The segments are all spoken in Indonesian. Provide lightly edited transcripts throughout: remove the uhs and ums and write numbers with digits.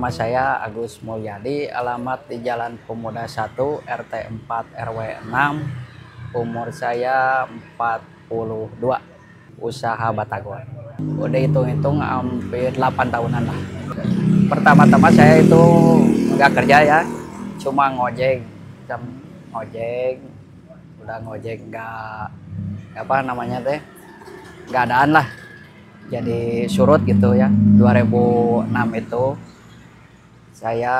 Nama saya Agus Mulyadi, alamat di Jalan Pemuda 1, RT 4 RW 6, umur saya 42, usaha batagor. Udah hitung-hitung hampir 8 tahunan lah. Pertama-tama saya itu nggak kerja ya, cuma ngojek, udah ngojek nggak apa namanya teh, nggak adaan lah. Jadi surut gitu ya. 2006 itu saya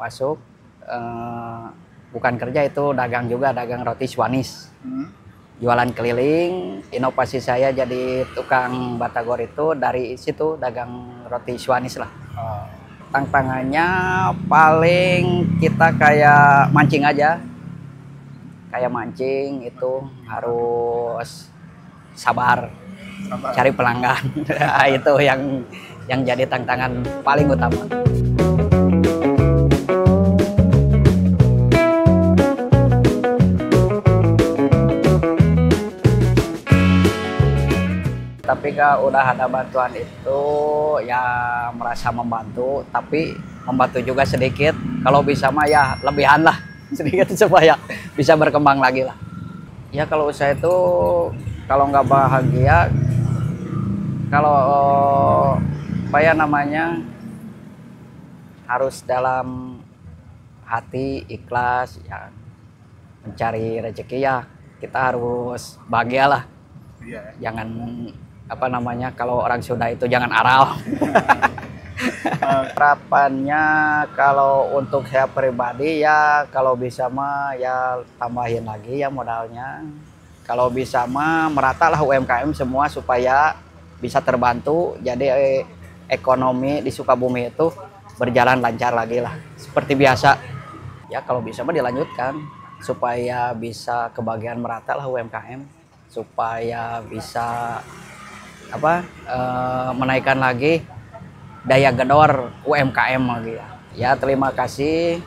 masuk, bukan kerja, itu dagang juga, dagang roti Swanis. Jualan keliling, inovasi saya jadi tukang batagor itu dari situ, dagang roti Swanis lah. Tantangannya paling kita kayak mancing aja. Kayak mancing itu harus sabar. Cari pelanggan. Itu yang jadi tantangan paling utama. Tapi kalau udah ada bantuan itu ya merasa membantu, tapi membantu juga sedikit. Kalau bisa mah ya lebihan lah sedikit supaya bisa berkembang lagi lah. Ya kalau usaha itu kalau nggak bahagia, kalau apa ya namanya, harus dalam hati ikhlas ya, mencari rezeki ya kita harus bahagia lah. Jangan apa namanya, kalau orang Sunda itu jangan aral. Harapannya kalau untuk saya pribadi ya kalau bisa mah ya tambahin lagi ya modalnya. Kalau bisa mah merata lah UMKM semua supaya bisa terbantu, jadi ekonomi di Sukabumi itu berjalan lancar lagi lah seperti biasa. Ya kalau bisa mah dilanjutkan supaya bisa kebagian merata lah UMKM, supaya bisa apa menaikkan lagi daya gedor UMKM lagi ya. Ya terima kasih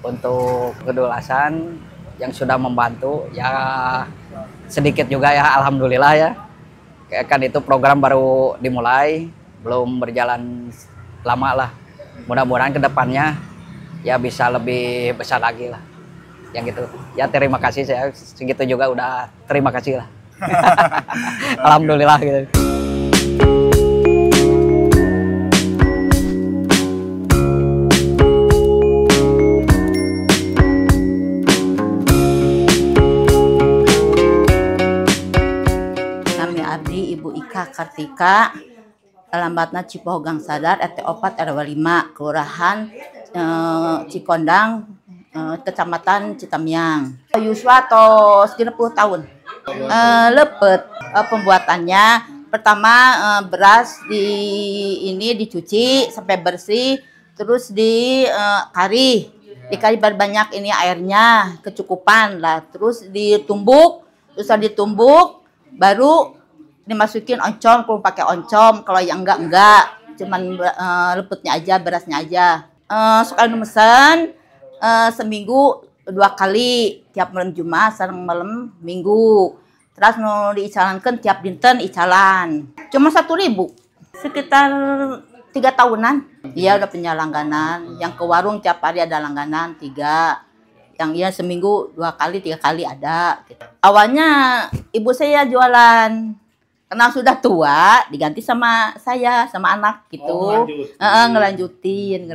untuk kedulasan yang sudah membantu ya, sedikit juga ya, alhamdulillah ya. Kan itu program baru dimulai, belum berjalan lama lah. Mudah-mudahan kedepannya ya bisa lebih besar lagi lah. Yang gitu. Ya terima kasih, saya segitu juga udah terima kasih lah. Alhamdulillah gitu. Ibu Ika Kartika, alamatna Cipohogang Sadar, RT 4 RW 5, Kelurahan Cikondang, Kecamatan Citamiang. Yuswa atau 90 tahun. Lepet pembuatannya, pertama beras dicuci sampai bersih, terus dikari banyak ini airnya, kecukupan lah, terus ditumbuk, baru dimasukin oncom kalau pakai oncom, kalau yang enggak, cuman lepetnya aja, berasnya aja. Sekali mesen seminggu 2 kali, tiap malam Jumat sareng malam Minggu. Terus mau diicalankan tiap dinten icalan. Cuma 1.000. Sekitar 3 tahunan. Iya udah punya langganan. Yang ke warung tiap hari ada langganan 3. Yang ya seminggu 2 kali 3 kali ada. Awalnya ibu saya jualan. Karena sudah tua, diganti sama saya, sama anak gitu. Ngelanjutin.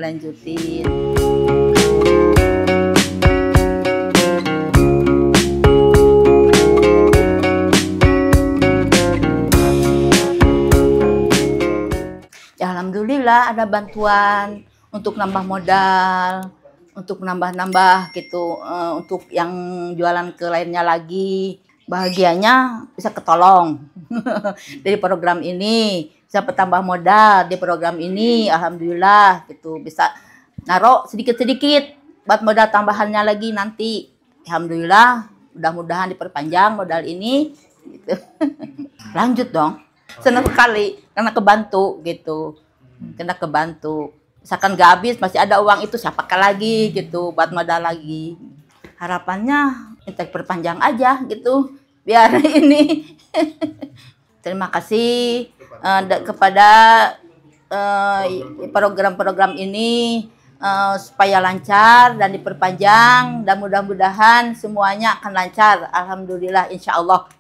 Ya, alhamdulillah ada bantuan untuk nambah modal, untuk nambah gitu, untuk yang jualan ke lainnya lagi. Bahagianya bisa ketolong dari program ini, bisa bertambah modal di program ini, alhamdulillah gitu, bisa naruh sedikit-sedikit buat modal tambahannya lagi nanti. Alhamdulillah, mudah-mudahan diperpanjang modal ini gitu. Lanjut dong, senang sekali karena kebantu gitu, misalkan gak habis masih ada uang itu saya pakai lagi gitu buat modal lagi. Harapannya minta perpanjang aja gitu biar ini. Terima kasih kepada program-program ini supaya lancar dan diperpanjang, dan mudah-mudahan semuanya akan lancar. Alhamdulillah, insya Allah.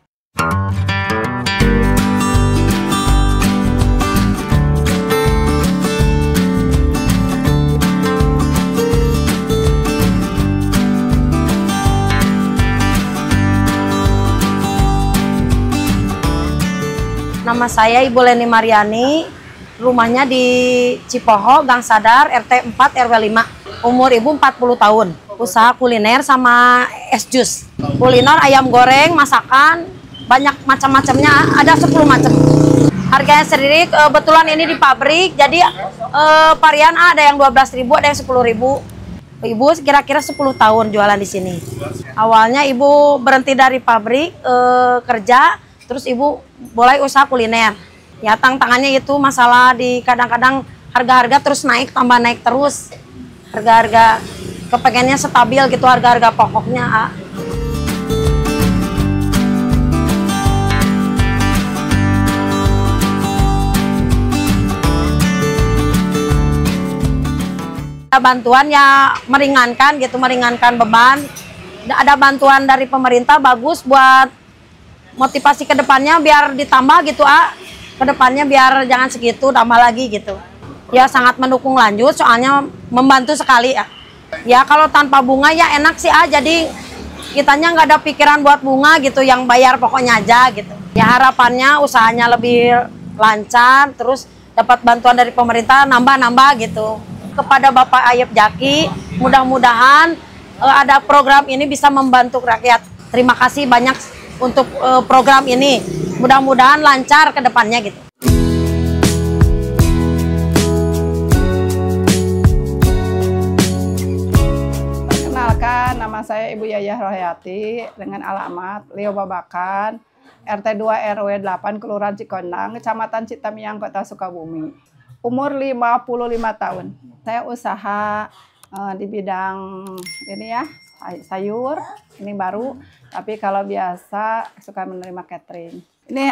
Nama saya Ibu Leni Mariani, rumahnya di Cipoho, Gang Sadar, RT 4 RW 5. Umur Ibu 40 tahun. Usaha kuliner sama es jus. Kuliner ayam goreng, masakan, banyak macam-macamnya, ada 10 macam. Harganya sendiri kebetulan ini di pabrik, jadi varian ada yang 12.000, ada yang 10.000. Ibu kira-kira 10 tahun jualan di sini. Awalnya Ibu berhenti dari pabrik, kerja, terus Ibu mulai usaha kuliner. Ya tantangannya itu masalah di kadang-kadang harga-harga terus naik, tambah naik terus. Harga-harga kepengennya stabil gitu, harga-harga pokoknya. Bantuan ya meringankan gitu, meringankan beban. Ada bantuan dari pemerintah bagus buat motivasi ke depannya biar ditambah gitu ke depannya biar jangan segitu, tambah lagi gitu. Ya sangat mendukung lanjut, soalnya membantu sekali ya. Ya kalau tanpa bunga ya enak sih jadi kitanya nggak ada pikiran buat bunga gitu, yang bayar pokoknya aja gitu. Ya harapannya usahanya lebih lancar, terus dapat bantuan dari pemerintah nambah-nambah gitu. Kepada Bapak Ayub Jaki, mudah-mudahan ada program ini bisa membantu rakyat. Terima kasih banyak untuk program ini, mudah-mudahan lancar ke depannya gitu. Perkenalkan, nama saya Ibu Yayah Rohayati dengan alamat Leo Babakan, RT 2 RW 8, Kelurahan Cikondang, Kecamatan Citamiang, Kota Sukabumi. Umur 55 tahun. Saya usaha di bidang ini ya, sayur, ini baru. Tapi kalau biasa suka menerima catering. Ini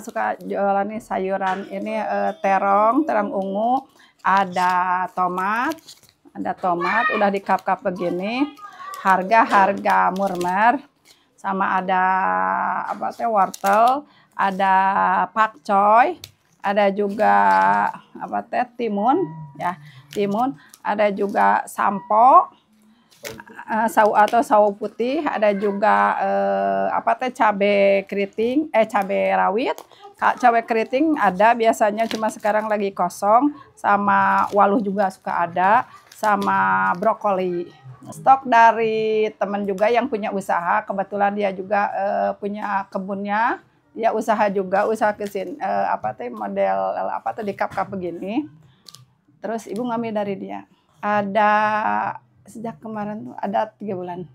suka jualan nih sayuran, ini terong ungu, ada tomat, udah di kap-kap begini. Harga murmer, sama ada wortel, ada pakcoy, ada juga timun, ya timun, ada juga sampo. Sawo putih, ada juga cabai keriting, cabai rawit, cabai keriting ada biasanya, cuma sekarang lagi kosong, sama waluh juga suka ada, sama brokoli. Stok dari teman juga yang punya usaha, kebetulan dia juga punya kebunnya, dia usaha juga, usaha kesini model di kap-kap begini. Terus Ibu ngambil dari dia. Ada sejak kemarin tuh ada 3 bulan.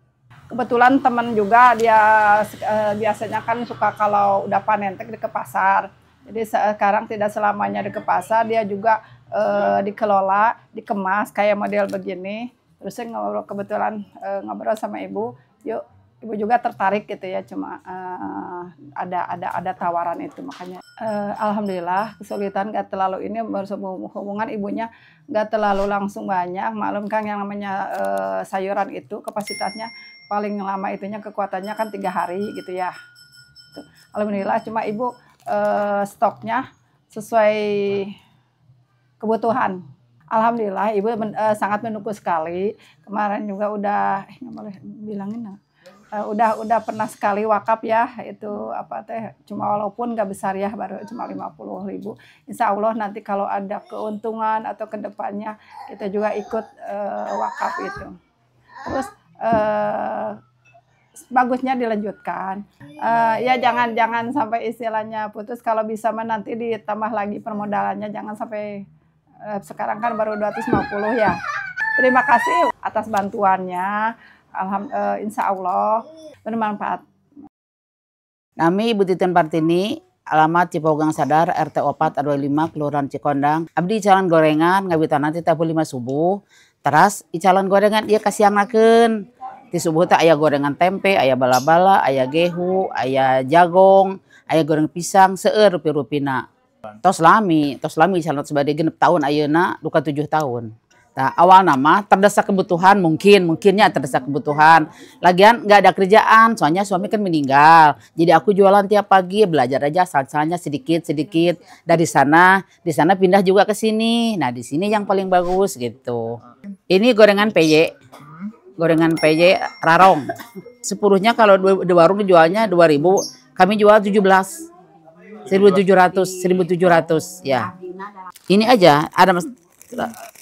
Kebetulan teman juga dia biasanya kan suka kalau udah panen ke pasar. Jadi sekarang tidak selamanya di ke pasar, dia juga dikelola, dikemas kayak model begini. Terus saya kebetulan ngobrol sama Ibu, yuk Ibu juga tertarik gitu ya, cuma ada tawaran itu, makanya alhamdulillah kesulitan gak terlalu ini hubungan ibunya gak terlalu langsung banyak. Maklum kan yang namanya sayuran itu kapasitasnya paling lama itunya kekuatannya kan 3 hari gitu ya. Alhamdulillah cuma Ibu stoknya sesuai kebutuhan. Alhamdulillah Ibu sangat mendukung sekali. Kemarin juga udah nggak boleh bilangin udah pernah sekali wakaf ya, itu cuma walaupun nggak besar ya, baru cuma 50.000. Insya Allah nanti kalau ada keuntungan atau kedepannya kita juga ikut wakaf itu. Terus bagusnya dilanjutkan, ya jangan sampai istilahnya putus. Kalau bisa nanti ditambah lagi permodalannya, jangan sampai sekarang kan baru 250 ya. Terima kasih atas bantuannya. Insya Allah bermanfaat. Nami Ibu Titin Partini, alamat Cipoho Gang Sadar, RT 4 RW 5, Kelurahan Cikondang. Abdi icalan gorengan, ngabitana ti 5 subuh. Teras icalan gorengan ieu kasiangnakeun. Ti subuh teh aya gorengan tempe, aya bala-bala, aya gehu, aya jagong, aya goreng pisang, seueur rupi-rupina. tos lami calon sebagai genep tahun ayeuna duka 7 tahun. Nah, awal nama terdesak kebutuhan mungkinnya terdesak kebutuhan. Lagian nggak ada kerjaan, soalnya suami kan meninggal. Jadi aku jualan tiap pagi, belajar aja salsanya sedikit. Di sana pindah juga ke sini. Nah, di sini yang paling bagus gitu. Ini gorengan PY. Gorengan PY Rarong. Sepuruhnya kalau di warung dijualnya 2.000, kami jual 17. 1.700 ya. Ini aja ada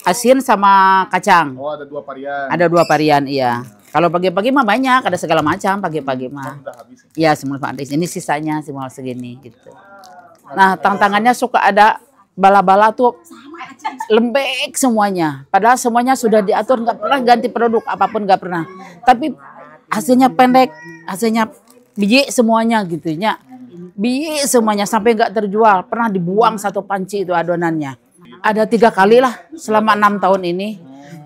asin sama kacang. Oh, ada 2 varian. Ada 2 varian, iya. Kalau pagi-pagi mah banyak, ada segala macam pagi-pagi mah. Iya, semua habis. Ini sisanya semua segini gitu. Nah, tantangannya suka ada bala-bala tuh lembek semuanya. Padahal semuanya sudah diatur, nggak pernah ganti produk apapun nggak pernah. Tapi hasilnya pendek, hasilnya biji semuanya gitunya. Biji semuanya sampai nggak terjual. Pernah dibuang 1 panci itu adonannya. Ada 3 kali lah selama 6 tahun ini.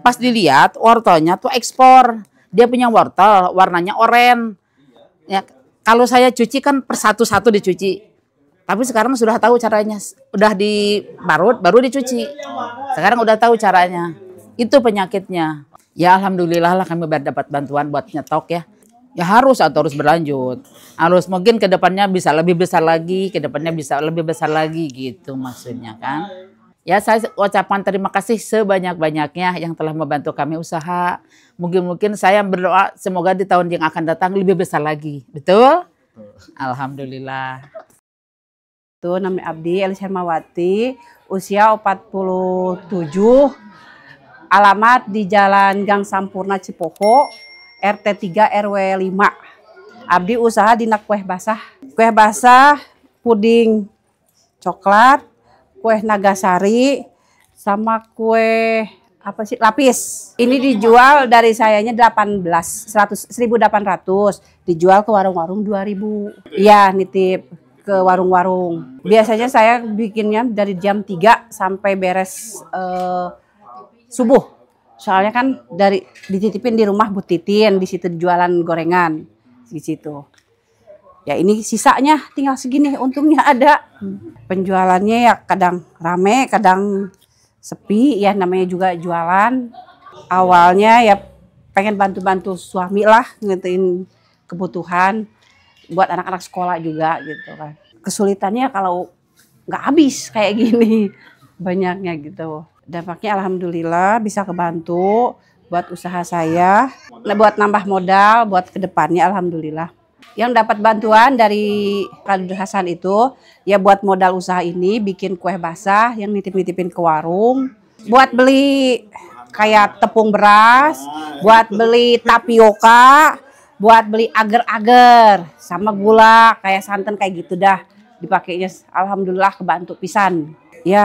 Pas dilihat wortelnya tuh ekspor. Dia punya wortel warnanya oranye. Ya, kalau saya cuci kan per satu dicuci. Tapi sekarang sudah tahu caranya. Udah diparut baru dicuci. Sekarang udah tahu caranya. Itu penyakitnya. Ya alhamdulillah lah kami dapat bantuan buat nyetok ya. Ya harus berlanjut. Harus mungkin ke depannya bisa lebih besar lagi, ke depannya bisa lebih besar lagi gitu maksudnya kan. Ya saya ucapan terima kasih sebanyak-banyaknya yang telah membantu kami usaha. Mungkin saya berdoa semoga di tahun yang akan datang lebih besar lagi. Betul? Alhamdulillah. Itu namanya Abdi Elis Hermawati, usia 47, alamat di Jalan Gang Sampurna Cipoho, RT 3 RW 5. Abdi usaha dina kue basah, puding coklat, kue nagasari, sama kue lapis. Ini dijual dari sayanya 1.800, dijual ke warung-warung 2.000. Iya, nitip ke warung-warung. Biasanya saya bikinnya dari jam 3 sampai beres subuh. Soalnya kan dititipin di rumah Bu Titin, di situ jualan gorengan di situ. Ya ini sisanya tinggal segini, untungnya ada. Penjualannya ya kadang rame, kadang sepi, ya namanya juga jualan. Awalnya ya pengen bantu-bantu suami lah, ngetiin kebutuhan buat anak-anak sekolah juga gitu kan. Kesulitannya kalau nggak habis kayak gini banyaknya gitu. Dampaknya alhamdulillah bisa kebantu buat usaha saya, buat nambah modal, buat kedepannya alhamdulillah. Yang dapat bantuan dari Kak Hasan itu ya buat modal usaha ini, bikin kue basah yang nitip-nitipin ke warung, buat beli kayak tepung beras, buat beli tapioka, buat beli agar-agar sama gula kayak santan kayak gitu dah dipakainya. Alhamdulillah kebantu pisan. Ya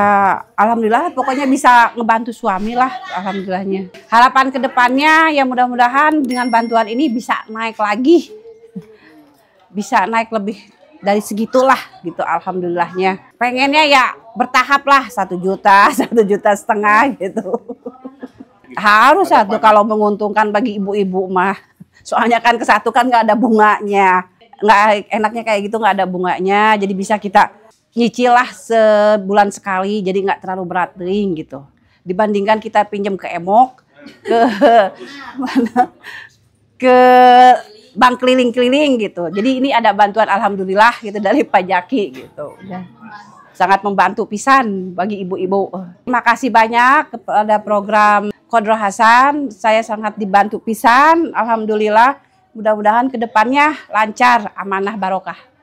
alhamdulillah pokoknya bisa ngebantu suami lah alhamdulillahnya. Harapan kedepannya ya mudah-mudahan dengan bantuan ini bisa naik lagi. Bisa naik lebih dari segitulah gitu alhamdulillahnya. Pengennya ya bertahap lah 1 juta, 1,5 juta gitu. Harus satu kalau menguntungkan bagi ibu-ibu mah. Soalnya kan ke satu kan nggak ada bunganya. Nggak enaknya kayak gitu nggak ada bunganya. Jadi bisa kita nyicil lah sebulan sekali, jadi nggak terlalu berat ring gitu. Dibandingkan kita pinjam ke Emok, ke bank keliling-keliling gitu. Jadi ini ada bantuan alhamdulillah gitu dari Pak Jaki gitu. Sangat membantu pisan bagi ibu-ibu. Terima kasih banyak kepada program Kodro Hasan. Saya sangat dibantu pisan, alhamdulillah. Mudah-mudahan kedepannya lancar, amanah barokah.